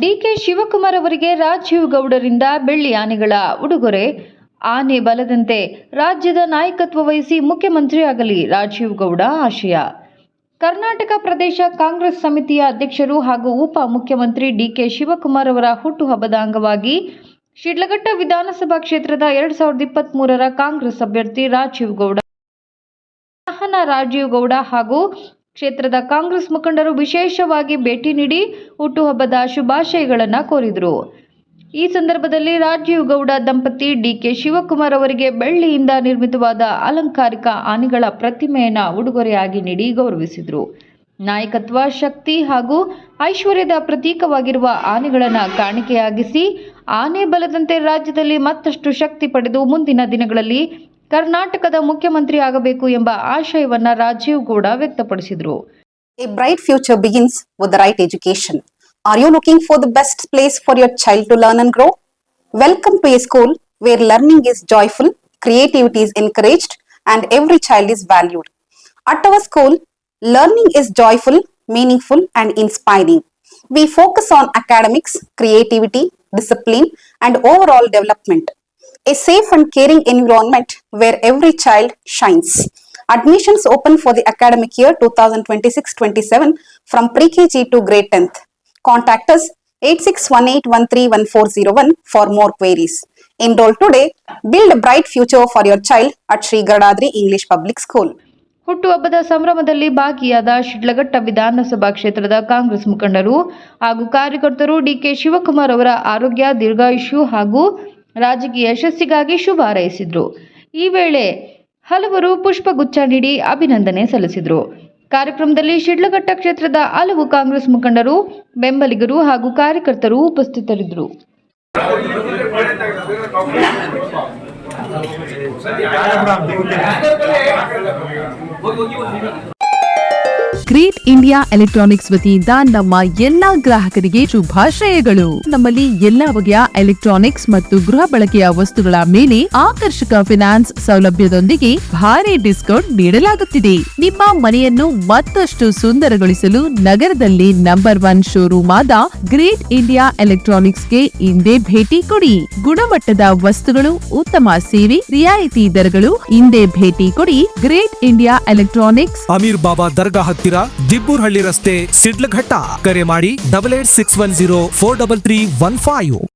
DK Shivakumar ಅವರಿಗೆ ರಾಜೀವ್ ಗೌಡರಿಂದ ಬೆಳ್ಳಿ ಆನೆಗಳ ಉಡುಗೊರೆ. ಆನೆ ಬಲದಂತೆ ರಾಜ್ಯದ ನಾಯಕತ್ವ ವಹಿಸಿ ಮುಖ್ಯಮಂತ್ರಿ ಆಗಲಿ ರಾಜೀವ್ ಗೌಡ ಆಶಯ. ಕರ್ನಾಟಕ ಪ್ರದೇಶ ಕಾಂಗ್ರೆಸ್ ಸಮಿತಿಯ ಅಧ್ಯಕ್ಷರು ಹಾಗೂ ಉಪ ಮುಖ್ಯಮಂತ್ರಿ ಡಿಕೆ ಶಿವಕುಮಾರ್ ಅವರ ಹುಟ್ಟುಹಬ್ಬದ ಅಂಗವಾಗಿ ಶಿಡ್ಲಘಟ್ಟ ವಿಧಾನಸಭಾ ಕ್ಷೇತ್ರದ 2023ರ ಕಾಂಗ್ರೆಸ್ ಅಭ್ಯರ್ಥಿ ರಾಜೀವ್ ಗೌಡ, ವಾಹನ ರಾಜೀವ್ ಗೌಡ ಹಾಗೂ ಕ್ಷೇತ್ರದ ಕಾಂಗ್ರೆಸ್ ಮುಖಂಡರು ವಿಶೇಷವಾಗಿ ಭೇಟಿ ನೀಡಿ ಹುಟ್ಟುಹಬ್ಬದ ಶುಭಾಶಯಗಳನ್ನು ಕೋರಿದರು. ಈ ಸಂದರ್ಭದಲ್ಲಿ ರಾಜೀವ್ ಗೌಡ ದಂಪತಿ ಡಿಕೆ ಶಿವಕುಮಾರ್ ಅವರಿಗೆ ಬೆಳ್ಳಿಯಿಂದ ನಿರ್ಮಿತವಾದ ಅಲಂಕಾರಿಕ ಆನೆಗಳ ಪ್ರತಿಮೆಯನ್ನು ಉಡುಗೊರೆಯಾಗಿ ನೀಡಿ ಗೌರವಿಸಿದರು. ನಾಯಕತ್ವ, ಶಕ್ತಿ ಹಾಗೂ ಐಶ್ವರ್ಯದ ಪ್ರತೀಕವಾಗಿರುವ ಆನೆಗಳನ್ನು ಕಾಣಿಕೆಯಾಗಿಸಿ ಆನೆ ಬಲದಂತೆ ರಾಜ್ಯದಲ್ಲಿ ಮತ್ತಷ್ಟು ಶಕ್ತಿ ಪಡೆದು ಮುಂದಿನ ದಿನಗಳಲ್ಲಿ ಕರ್ನಾಟಕದ ಮುಖ್ಯಮಂತ್ರಿ ಆಗಬೇಕು ಎಂಬ ಆಶಯವನ್ನು ರಾಜೀವ್ ಗೌಡ ವ್ಯಕ್ತಪಡಿಸಿದರು. A bright future begins with the right education. Are you looking for the best place for your child to learn and grow? Welcome to a school where learning is joyful, creativity is encouraged, and every child is valued. At our school, learning is joyful, meaningful, and inspiring. We focus on academics, creativity, discipline, and overall development. A safe and caring environment where every child shines. Admissions open for the academic year 2026-27 from pre-KG to grade 10th. Contact us 8618131401 for more queries. Enroll today. Build a bright future for your child at Sri Gadadri English Public School. ಹುಟ್ಟುಹಬ್ಬದ ಸಂಭ್ರಮದಲ್ಲಿ ಭಾಗಿಯಾದ ಶಿಡ್ಲಘಟ್ಟ ವಿಧಾನಸಭಾ ಕ್ಷೇತ್ರದ ಕಾಂಗ್ರೆಸ್ ಮುಖಂಡರು ಹಾಗೂ ಕಾರ್ಯಕರ್ತರು DK Shivakumar ಅವರ ಆರೋಗ್ಯ, ದೀರ್ಘಾಯುಷ್ಯ ಹಾಗೂ ರಾಜಕೀಯ ಯಶಸ್ಸಿಗಾಗಿ ಶುಭ ಹಾರೈಸಿದರು. ಈ ವೇಳೆ ಹಲವರು ಪುಷ್ಪಗುಚ್ಛ ನೀಡಿ ಅಭಿನಂದನೆ ಸಲ್ಲಿಸಿದರು. ಕಾರ್ಯಕ್ರಮದಲ್ಲಿ ಶಿಡ್ಲಘಟ್ಟ ಕ್ಷೇತ್ರದ ಹಲವು ಕಾಂಗ್ರೆಸ್ ಮುಖಂಡರು, ಬೆಂಬಲಿಗರು ಹಾಗೂ ಕಾರ್ಯಕರ್ತರು ಉಪಸ್ಥಿತರಿದ್ದರು. ಗ್ರೇಟ್ ಇಂಡಿಯಾ ಎಲೆಕ್ಟ್ರಾನಿಕ್ಸ್ ವತಿಯಿಂದ ನಮ್ಮ ಎಲ್ಲಾ ಗ್ರಾಹಕರಿಗೆ ಶುಭಾಶಯಗಳು. ನಮ್ಮಲ್ಲಿ ಎಲ್ಲಾ ಬಗೆಯ ಎಲೆಕ್ಟ್ರಾನಿಕ್ಸ್ ಮತ್ತು ಗೃಹ ಬಳಕೆಯ ವಸ್ತುಗಳ ಮೇಲೆ ಆಕರ್ಷಕ ಫಿನಾನ್ಸ್ ಸೌಲಭ್ಯದೊಂದಿಗೆ ಭಾರಿ ಡಿಸ್ಕೌಂಟ್ ನೀಡಲಾಗುತ್ತಿದೆ. ನಿಮ್ಮ ಮನೆಯನ್ನು ಮತ್ತಷ್ಟು ಸುಂದರಗೊಳಿಸಲು ನಗರದಲ್ಲಿ ನಂಬರ್ 1 ಶೋರೂಮ್ ಆದ ಗ್ರೇಟ್ ಇಂಡಿಯಾ ಎಲೆಕ್ಟ್ರಾನಿಕ್ಸ್ಗೆ ಇಂದೇ ಭೇಟಿ ಕೊಡಿ. ಗುಣಮಟ್ಟದ ವಸ್ತುಗಳು, ಉತ್ತಮ ಸೇವೆ, ರಿಯಾಯಿತಿ ದರಗಳು. ಇಂದೇ ಭೇಟಿ ಕೊಡಿ. ಗ್ರೇಟ್ ಇಂಡಿಯಾ ಎಲೆಕ್ಟ್ರಾನಿಕ್ಸ್, ಅಮೀರ್ ಬಾಬಾ ದರ್ಗಾ ಹತ್ತಿರ, ದಿಬ್ಬೂರ್ಹಳ್ಳಿ ರಸ್ತೆ, ಸಿಡ್ಲಘಟ್ಟ. ಕರೆ ಮಾಡಿ 8861043315.